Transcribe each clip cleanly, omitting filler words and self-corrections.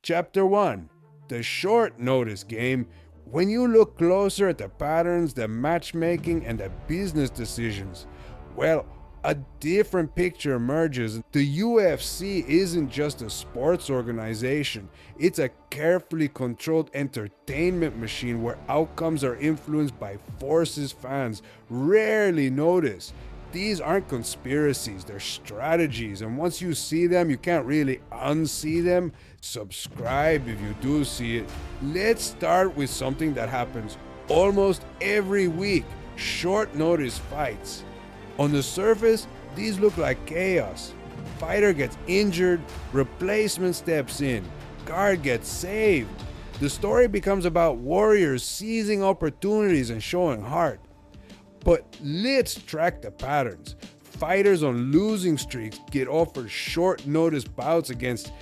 Chapter 1. The short notice game. When you look closer at the patterns, the matchmaking, and the business decisions, well, a different picture emerges. The UFC isn't just a sports organization, it's a carefully controlled entertainment machine where outcomes are influenced by forces fans rarely notice. These aren't conspiracies, they're strategies, and once you see them, you can't really unsee them. Subscribe if you do see it. Let's start with something that happens almost every week: short notice fights. On the surface, these look like chaos. Fighter gets injured, replacement steps in, guard gets saved. The story becomes about warriors seizing opportunities and showing heart. But let's track the patterns. Fighters on losing streaks get offered short notice bouts against,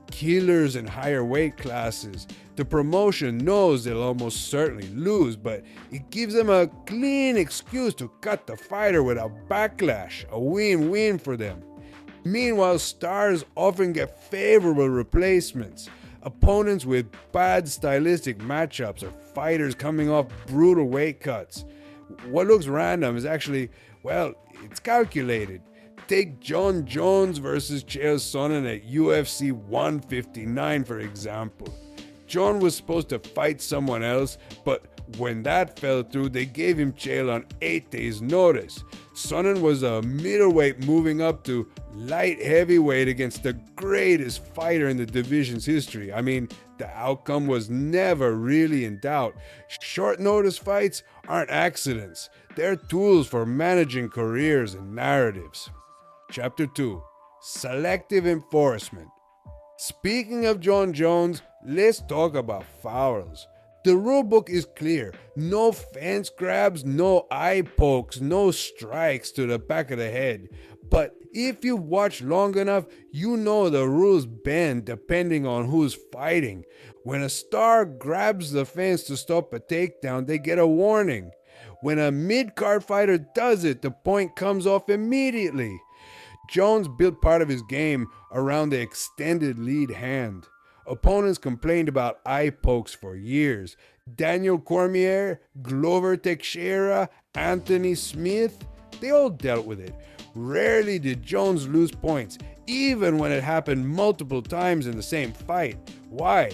killers in higher weight classes. The promotion knows they'll almost certainly lose, but it gives them a clean excuse to cut the fighter without backlash, a win-win for them. Meanwhile, stars often get favorable replacements. Opponents with bad stylistic matchups or fighters coming off brutal weight cuts. What looks random is actually, it's calculated. Take John Jones versus Chael Sonnen at UFC 159, for example. John was supposed to fight someone else, but when that fell through, they gave him Chael on 8 days' notice. Sonnen was a middleweight moving up to light heavyweight against the greatest fighter in the division's history. I mean, the outcome was never really in doubt. Short notice fights aren't accidents. They're tools for managing careers and narratives. Chapter 2. Selective Enforcement. Speaking of John Jones, let's talk about fouls. The rulebook is clear. No fence grabs, no eye pokes, no strikes to the back of the head. But if you've watched long enough, you know the rules bend depending on who's fighting. When a star grabs the fence to stop a takedown, they get a warning. When a mid-card fighter does it, the point comes off immediately. Jones built part of his game around the extended lead hand. Opponents complained about eye pokes for years. Daniel Cormier, Glover Teixeira, Anthony Smith, they all dealt with it. Rarely did Jones lose points, even when it happened multiple times in the same fight. Why?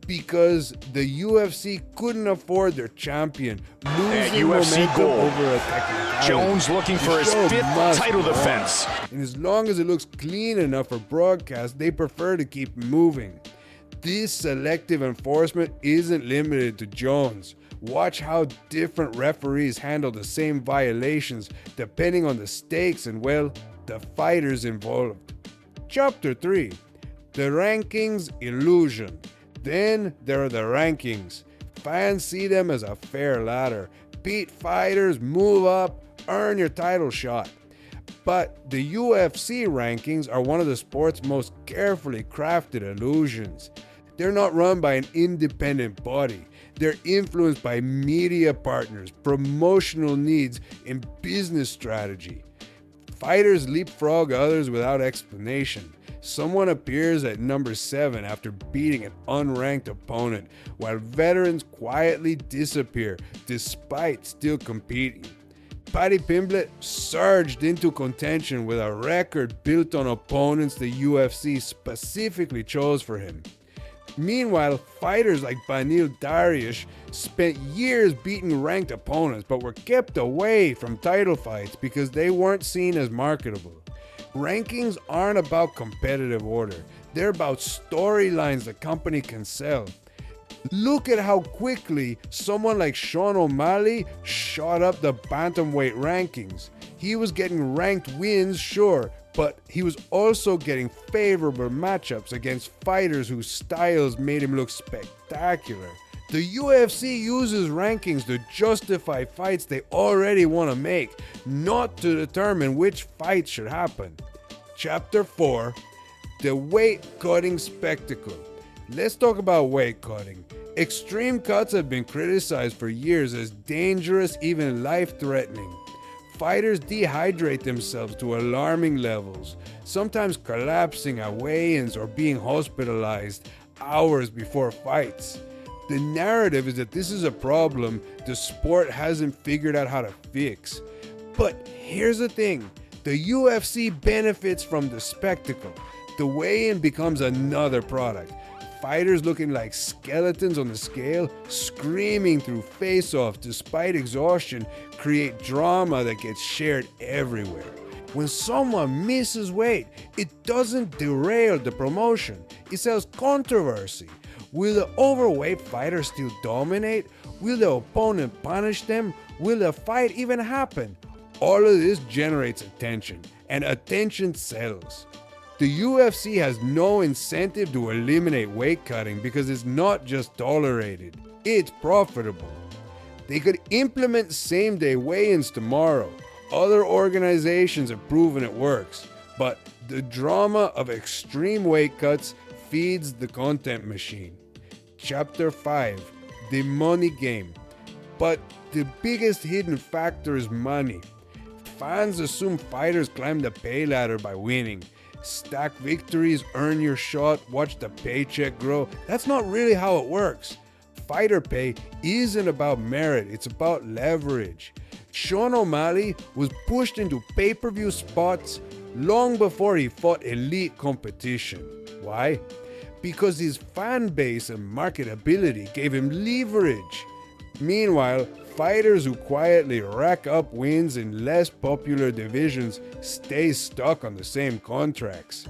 Because the UFC couldn't afford their champion losing momentum over a technicality. Jones looking for his 5th title defense. And as long as it looks clean enough for broadcast, they prefer to keep moving. This selective enforcement isn't limited to Jones. Watch how different referees handle the same violations depending on the stakes and, the fighters involved. Chapter 3. The rankings illusion. Then there are the rankings. Fans see them as a fair ladder. Beat fighters, move up, earn your title shot. But the UFC rankings are one of the sport's most carefully crafted illusions. They're not run by an independent body. They're influenced by media partners, promotional needs, and business strategy. Fighters leapfrog others without explanation. Someone appears at number 7 after beating an unranked opponent, while veterans quietly disappear despite still competing. Paddy Pimblett surged into contention with a record built on opponents the UFC specifically chose for him. Meanwhile, fighters like Beneil Dariush spent years beating ranked opponents but were kept away from title fights because they weren't seen as marketable. Rankings aren't about competitive order. They're about storylines the company can sell. Look at how quickly someone like Sean O'Malley shot up the bantamweight rankings. He was getting ranked wins, sure, but he was also getting favorable matchups against fighters whose styles made him look spectacular. The UFC uses rankings to justify fights they already want to make, not to determine which fights should happen. Chapter 4. The weight cutting spectacle. Let's talk about weight cutting. Extreme cuts have been criticized for years as dangerous, even life-threatening. Fighters dehydrate themselves to alarming levels, sometimes collapsing at weigh-ins or being hospitalized. hours before fights. The narrative is that this is a problem the sport hasn't figured out how to fix. But here's the thing, the UFC benefits from the spectacle. The weigh-in becomes another product. Fighters looking like skeletons on the scale, screaming through face-offs despite exhaustion, create drama that gets shared everywhere. When someone misses weight, it doesn't derail the promotion, it sells controversy. Will the overweight fighter still dominate? Will the opponent punish them? Will the fight even happen? All of this generates attention, and attention sells. The UFC has no incentive to eliminate weight cutting because it's not just tolerated, it's profitable. They could implement same-day weigh-ins tomorrow. Other organizations have proven it works, but the drama of extreme weight cuts feeds the content machine. Chapter 5, the money game. But the biggest hidden factor is money. Fans assume fighters climb the pay ladder by winning. Stack victories, earn your shot, watch the paycheck grow. That's not really how it works. Fighter pay isn't about merit, it's about leverage. Sean O'Malley was pushed into pay-per-view spots long before he fought elite competition. Why? Because his fan base and marketability gave him leverage. Meanwhile, fighters who quietly rack up wins in less popular divisions stay stuck on the same contracts.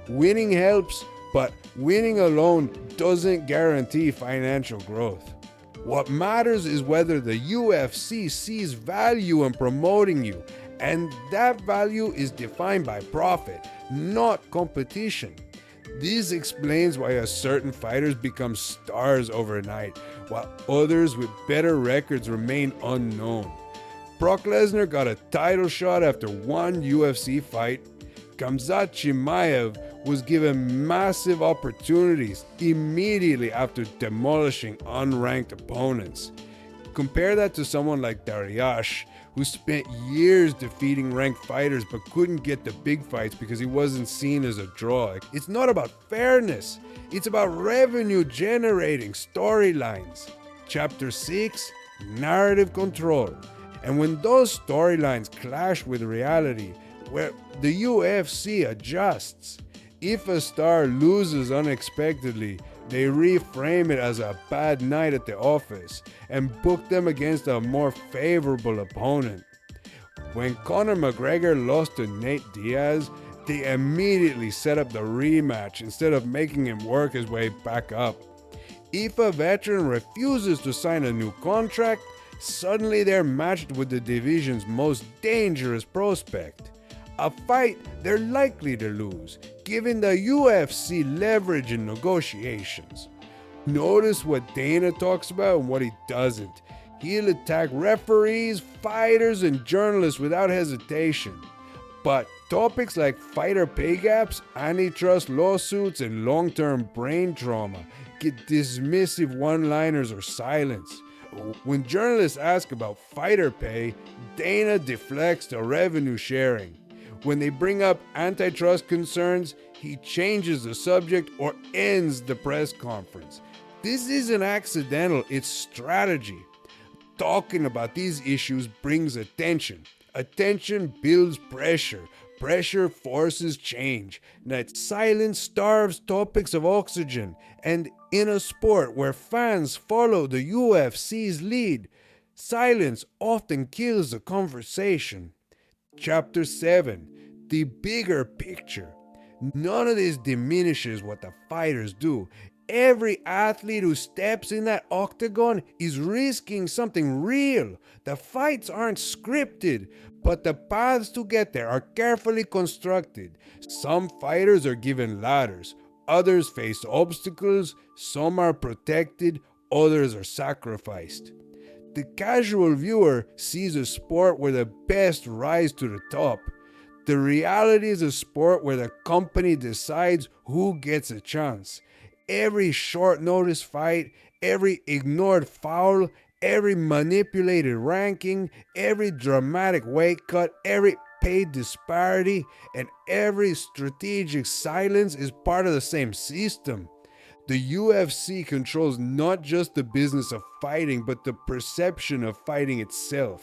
Winning helps, but winning alone doesn't guarantee financial growth. What matters is whether the UFC sees value in promoting you, and that value is defined by profit, not competition. This explains why certain fighters become stars overnight, while others with better records remain unknown. Brock Lesnar got a title shot after one UFC fight. Khamzat Chimaev was given massive opportunities immediately after demolishing unranked opponents. Compare that to someone like Dariush, who spent years defeating ranked fighters but couldn't get the big fights because he wasn't seen as a draw. It's not about fairness, it's about revenue generating storylines. Chapter 6, narrative control. And when those storylines clash with reality, where the UFC adjusts. If a star loses unexpectedly, they reframe it as a bad night at the office and book them against a more favorable opponent. When Conor McGregor lost to Nate Diaz, they immediately set up the rematch instead of making him work his way back up. If a veteran refuses to sign a new contract, suddenly they're matched with the division's most dangerous prospect. A fight they're likely to lose, giving the UFC leverage in negotiations. Notice what Dana talks about and what he doesn't. He'll attack referees, fighters, and journalists without hesitation. But topics like fighter pay gaps, antitrust lawsuits, and long-term brain trauma get dismissive one-liners or silence. When journalists ask about fighter pay, Dana deflects to revenue sharing. When they bring up antitrust concerns, he changes the subject or ends the press conference. This isn't accidental, it's strategy. Talking about these issues brings attention. Attention builds pressure. Pressure forces change. That silence starves topics of oxygen. And in a sport where fans follow the UFC's lead, silence often kills the conversation. Chapter 7, the bigger picture. None of this diminishes what the fighters do. Every athlete who steps in that octagon is risking something real. The fights aren't scripted, but the paths to get there are carefully constructed. Some fighters are given ladders, others face obstacles, some are protected, others are sacrificed. The casual viewer sees a sport where the best rise to the top. The reality is a sport where the company decides who gets a chance. Every short notice fight, every ignored foul, every manipulated ranking, every dramatic weight cut, every paid disparity, and every strategic silence is part of the same system. The UFC controls not just the business of fighting, but the perception of fighting itself.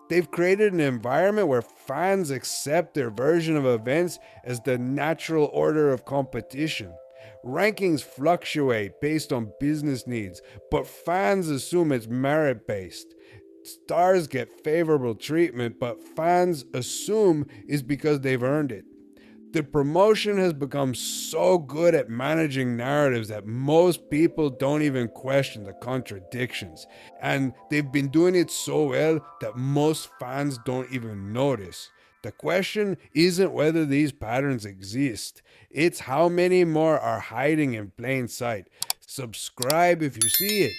They've created an environment where fans accept their version of events as the natural order of competition. Rankings fluctuate based on business needs, but fans assume it's merit based. Stars get favorable treatment, but fans assume is because they've earned it. The promotion has become so good at managing narratives that most people don't even question the contradictions. And they've been doing it so well that most fans don't even notice. The question isn't whether these patterns exist, it's how many more are hiding in plain sight. Subscribe if you see it.